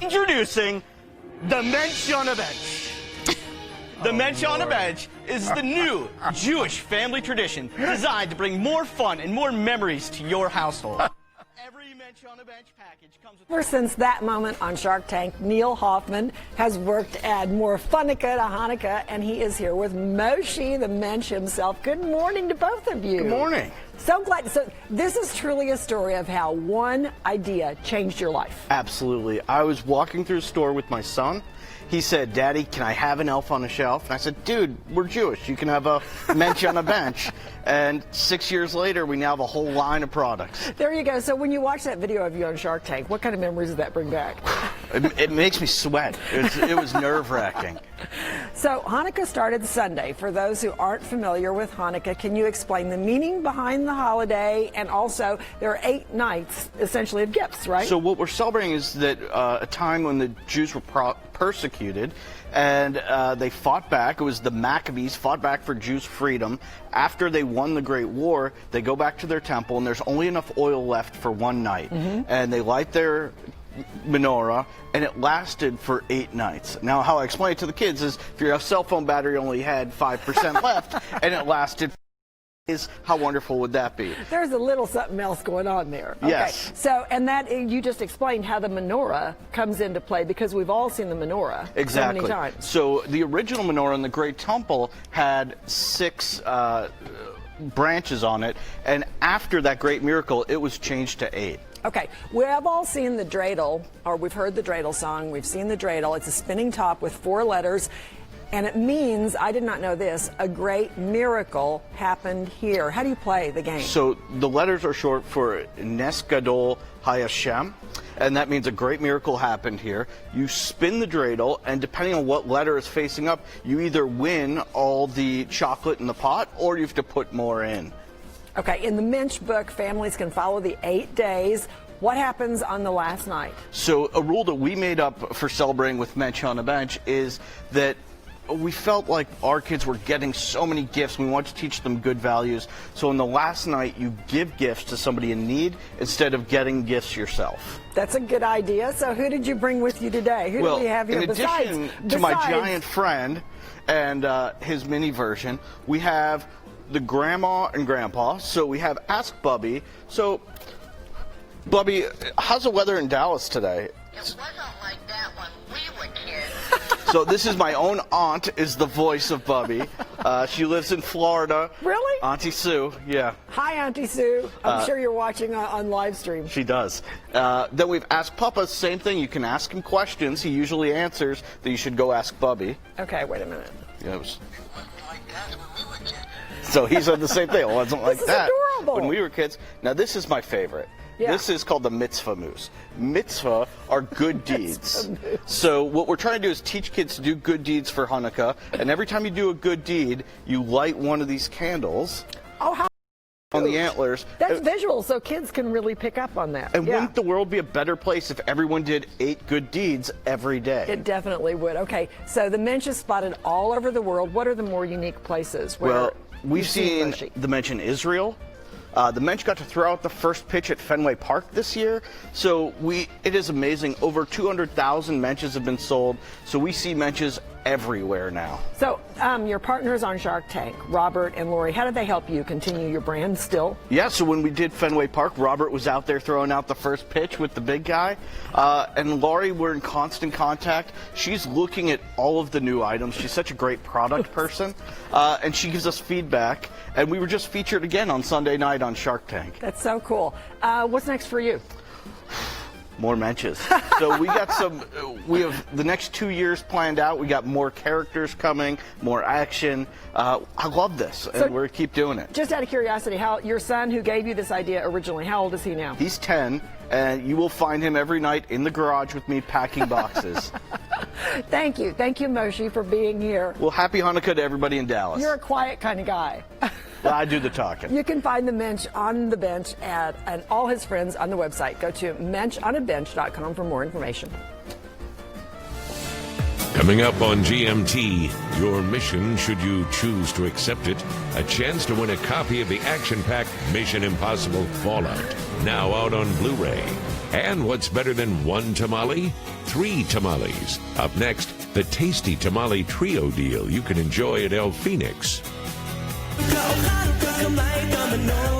Introducing the Mensch on a Bench. The Mensch on a Bench is the new Jewish family tradition designed to bring more fun and more memories to your household. Every Mensch on a Bench package comes with... Ever since that moment on Shark Tank, Neil Hoffman has worked to add more Hanukkah to Hanukkah, and he is here with Moshe, the Mensch himself. Good morning to both of you. Good morning. So glad. So this is truly a story of how one idea changed your life. Absolutely. I was walking through the store with my son. He said, "Daddy, can I have an elf on a shelf?" And I said, "Dude, we're Jewish. You can have a Mensch on a bench." And 6 years later, we now have a whole line of products. There you go. So when you watch that video of you on Shark Tank, what kind of memories does that bring back? It makes me sweat. It was nerve-wracking. So Hanukkah started Sunday. For those who aren't familiar with Hanukkah, can you explain the meaning behind the holiday? And also, there are 8 nights, essentially, of gifts, right? So what we're celebrating is that a time when the Jews were persecuted, and they fought back. It was the Maccabees fought back for Jews' freedom. After they won the Great War, they go back to their temple, and there's only enough oil left for one night. And they light their menorah, and it lasted for 8 nights. Now, how I explain it to the kids is, if your cell phone battery only had 5% left, and it lasted, how wonderful would that be? There's a little something else going on there. Okay. Yes. So, and that you just explained how the menorah comes into play, because we've all seen the menorah exactly. so many times. So the original menorah in the Great Temple had 6 branches on it, and after that great miracle, it was changed to 8. Okay, we have all seen the dreidel, or we've heard the dreidel song. We've seen the dreidel. It's a spinning top with 4 letters. And it means, I did not know this, a great miracle happened here. How do you play the game? So the letters are short for Nes Gadol Hayashem, and that means a great miracle happened here. You spin the dreidel, and depending on what letter is facing up, you either win all the chocolate in the pot, or you have to put more in. Okay, in the Mensch book, families can follow the 8 days. What happens on the last night? So a rule that we made up for celebrating with Mensch on a Bench is that we felt like our kids were getting so many gifts. We wanted to teach them good values. So on the last night, you give gifts to somebody in need instead of getting gifts yourself. That's a good idea. So who did you bring with you today? Who do we have here in addition to my giant friend and his mini version, we have the grandma and grandpa. So we have Ask Bubby. So, Bubby, how's the weather in Dallas today? It wasn't like that when we were kids. So this is my own aunt, is the voice of Bubby. She lives in Florida. Really? Auntie Sue, yeah. Hi, Auntie Sue. I'm sure you're watching on live stream. She does. Then we've Asked Papa, same thing. You can ask him questions. He usually answers. Then you should go ask Bubby. Okay, wait a minute. Yeah, it was... It wasn't like that when we were kids. So he said the same thing. It wasn't like This is that adorable. when we were kids. Now this is my favorite. Yeah. This is called the mitzvah moose. Mitzvah are good deeds. So what we're trying to do is teach kids to do good deeds for Hanukkah. And every time you do a good deed, you light one of these candles Oh, how on the antlers. That's visual, so kids can really pick up on that. And Yeah. wouldn't the world be a better place if everyone did 8 good deeds every day? It definitely would. Okay, so the Mensch is spotted all over the world. What are the more unique places where Well, we've you've seen seen Moshe? the Mensch in Israel. The Mensch got to throw out the first pitch at Fenway Park this year. So it is amazing. Over 200,000 Mensches have been sold. So we see Mensches everywhere now. So your partners on Shark Tank, Robert and Lori, how did they help you continue your brand still? Yeah, so when we did Fenway Park, Robert was out there throwing out the first pitch with the big guy. And Lori, we're in constant contact. She's looking at all of the new items. She's such a great product person. And she gives us feedback. And we were just featured again on Sunday night on Shark Tank. That's so cool. What's next for you? More Mensches. So we got we have the next 2 years planned out. We got more characters coming, more action. I love this, and we're keep doing it. Just out of curiosity, how your son who gave you this idea originally, how old is he now? He's 10, and you will find him every night in the garage with me packing boxes. Thank you, Moshe, for being here. Well, happy Hanukkah to everybody in Dallas. You're a quiet kind of guy. Well, I do the talking. You can find the Mensch on the bench and all his friends on the website. Go to menchonabench.com for more information. Coming up on GMT, your mission, should you choose to accept it, a chance to win a copy of the action-packed Mission Impossible Fallout, now out on Blu-ray. And what's better than one tamale? 3 tamales. Up next, the tasty tamale trio deal you can enjoy at El Phoenix. Come like I'm a